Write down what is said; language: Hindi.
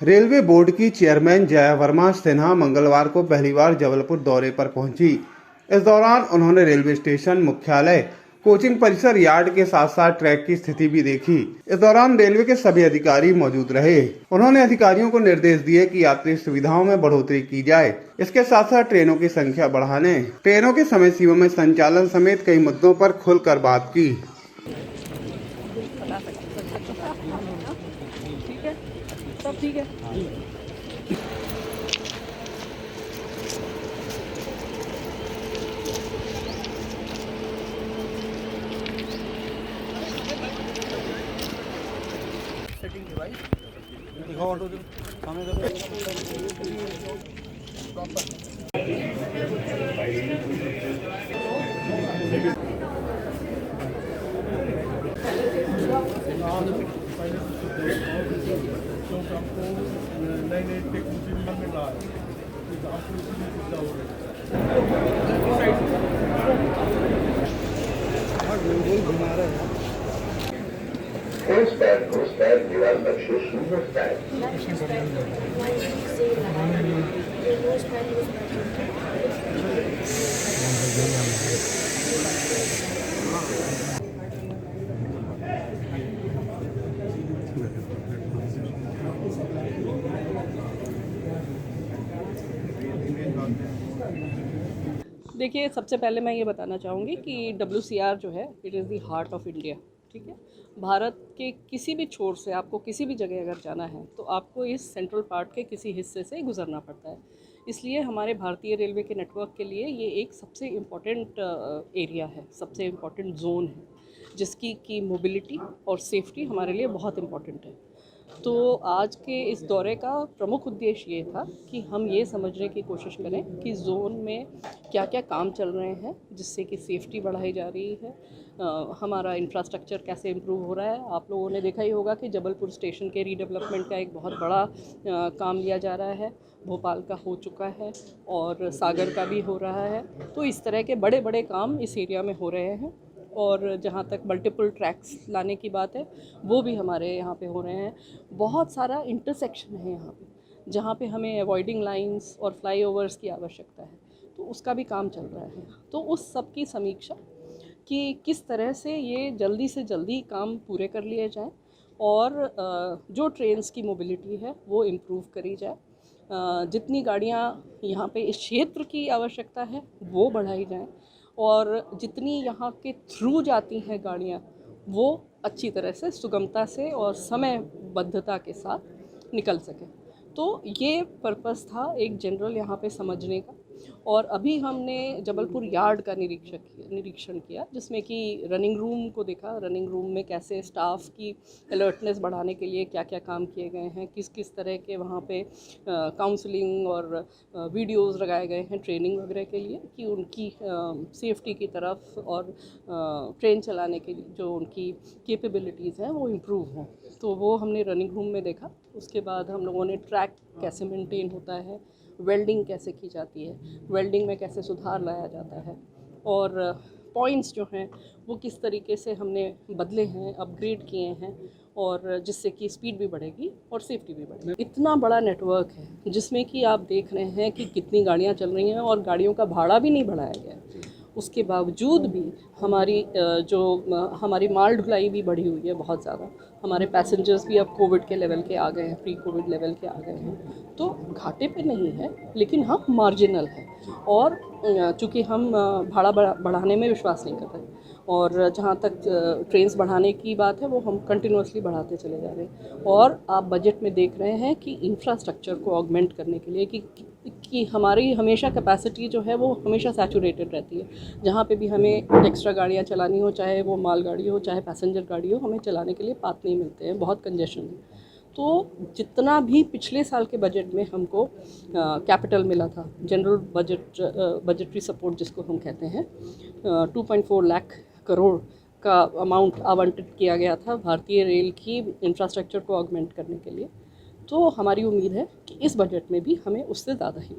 रेलवे बोर्ड की चेयरमैन जया वर्मा सिन्हा मंगलवार को पहली बार जबलपुर दौरे पर पहुंची। इस दौरान उन्होंने रेलवे स्टेशन, मुख्यालय, कोचिंग परिसर, यार्ड के साथ साथ ट्रैक की स्थिति भी देखी। इस दौरान रेलवे के सभी अधिकारी मौजूद रहे। उन्होंने अधिकारियों को निर्देश दिए कि यात्री सुविधाओं में बढ़ोतरी की जाए। इसके साथ साथ ट्रेनों की संख्या बढ़ाने, ट्रेनों के समय सीमा में संचालन समेत कई मुद्दों पर खुलकर बात की। ठीक है, सब ठीक है। सेटिंग डिवाइस दिखाओ, ऑटो सामने हमको नई नई टेक्नोलॉजी मिल रहा है, आपको इसमें सुविधा हो रही है। Postbag, दीवार बख्शिश, देखिए, सबसे पहले मैं ये बताना चाहूँगी कि WCR जो है, it is the heart of India. ठीक है, भारत के किसी भी छोर से आपको किसी भी जगह अगर जाना है तो आपको इस सेंट्रल पार्ट के किसी हिस्से से गुजरना पड़ता है। इसलिए हमारे भारतीय रेलवे के नेटवर्क के लिए ये एक सबसे इम्पॉर्टेंट एरिया है, सबसे इम्पॉर्टेंट जोन है, जिसकी की मोबिलिटी और सेफ्टी हमारे लिए बहुत इम्पॉर्टेंट है। तो आज के इस दौरे का प्रमुख उद्देश्य ये था कि हम ये समझने की कोशिश करें कि जोन में क्या क्या काम चल रहे हैं जिससे कि सेफ्टी बढ़ाई जा रही है, हमारा इंफ्रास्ट्रक्चर कैसे इम्प्रूव हो रहा है। आप लोगों ने देखा ही होगा कि जबलपुर स्टेशन के रीडेवलपमेंट का एक बहुत बड़ा काम लिया जा रहा है, भोपाल का हो चुका है और सागर का भी हो रहा है। तो इस तरह के बड़े बड़े काम इस एरिया में हो रहे हैं और जहाँ तक मल्टीपल ट्रैक्स लाने की बात है वो भी हमारे यहाँ पे हो रहे हैं। बहुत सारा इंटरसेक्शन है यहाँ पे जहाँ पे हमें अवॉइडिंग लाइंस और फ्लाईओवर्स की आवश्यकता है, तो उसका भी काम चल रहा है। तो उस सब की समीक्षा कि किस तरह से ये जल्दी से जल्दी काम पूरे कर लिए जाएँ और जो ट्रेन्स की मोबिलिटी है वो इम्प्रूव करी जाए, जितनी गाड़ियाँ यहाँ पे इस क्षेत्र की आवश्यकता है वो बढ़ाई जाएँ और जितनी यहाँ के थ्रू जाती हैं गाड़ियाँ वो अच्छी तरह से सुगमता से और समयबद्धता के साथ निकल सकें। तो ये पर्पस था एक जनरल यहाँ पे समझने का। और अभी हमने जबलपुर यार्ड का निरीक्षण किया जिसमें कि रनिंग रूम को देखा। रनिंग रूम में कैसे स्टाफ की अलर्टनेस बढ़ाने के लिए क्या क्या काम किए गए हैं, किस किस तरह के वहाँ पे काउंसलिंग और वीडियोस लगाए गए हैं ट्रेनिंग वगैरह के लिए कि उनकी सेफ्टी की तरफ और ट्रेन चलाने के लिए जो उनकी कैपेबिलिटीज़ हैं वो इम्प्रूव हों। तो वो हमने रनिंग रूम में देखा। उसके बाद हम लोगों ने ट्रैक कैसे मेंटेन होता है, वेल्डिंग कैसे की जाती है, वेल्डिंग में कैसे सुधार लाया जाता है और पॉइंट्स जो हैं वो किस तरीके से हमने बदले हैं, अपग्रेड किए हैं और जिससे कि स्पीड भी बढ़ेगी और सेफ्टी भी बढ़ेगी। इतना बड़ा नेटवर्क है जिसमें कि आप देख रहे हैं कि कितनी गाड़ियाँ चल रही हैं और गाड़ियों का भाड़ा भी नहीं बढ़ाया गया है। उसके बावजूद भी हमारी माल ढुलाई भी बढ़ी हुई है बहुत ज़्यादा। हमारे पैसेंजर्स भी अब कोविड के लेवल के आ गए हैं, प्री कोविड लेवल के आ गए हैं। तो घाटे पे नहीं है लेकिन हाँ मार्जिनल है। और चूँकि हम भाड़ा बढ़ाने में विश्वास नहीं कर रहे और जहाँ तक ट्रेन्स बढ़ाने की बात है वो हम कंटिन्यूसली बढ़ाते चले जा रहे हैं। और आप बजट में देख रहे हैं कि इंफ्रास्ट्रक्चर को ऑगमेंट करने के लिए कि हमारी हमेशा कैपेसिटी जो है वो हमेशा सैचुरेटेड रहती है। जहाँ पे भी हमें एक्स्ट्रा गाड़ियाँ चलानी हो, चाहे वो माल गाड़ी हो चाहे पैसेंजर गाड़ी हो, हमें चलाने के लिए पाथ नहीं मिलते हैं, बहुत कंजेशन है। तो जितना भी पिछले साल के बजट में हमको कैपिटल मिला था, जनरल बजटरी सपोर्ट जिसको हम कहते हैं, 2.4 लाख करोड़ का अमाउंट आवंटित किया गया था भारतीय रेल की इंफ्रास्ट्रक्चर को ऑगमेंट करने के लिए। तो हमारी उम्मीद है कि इस बजट में भी हमें उससे ज़्यादा ही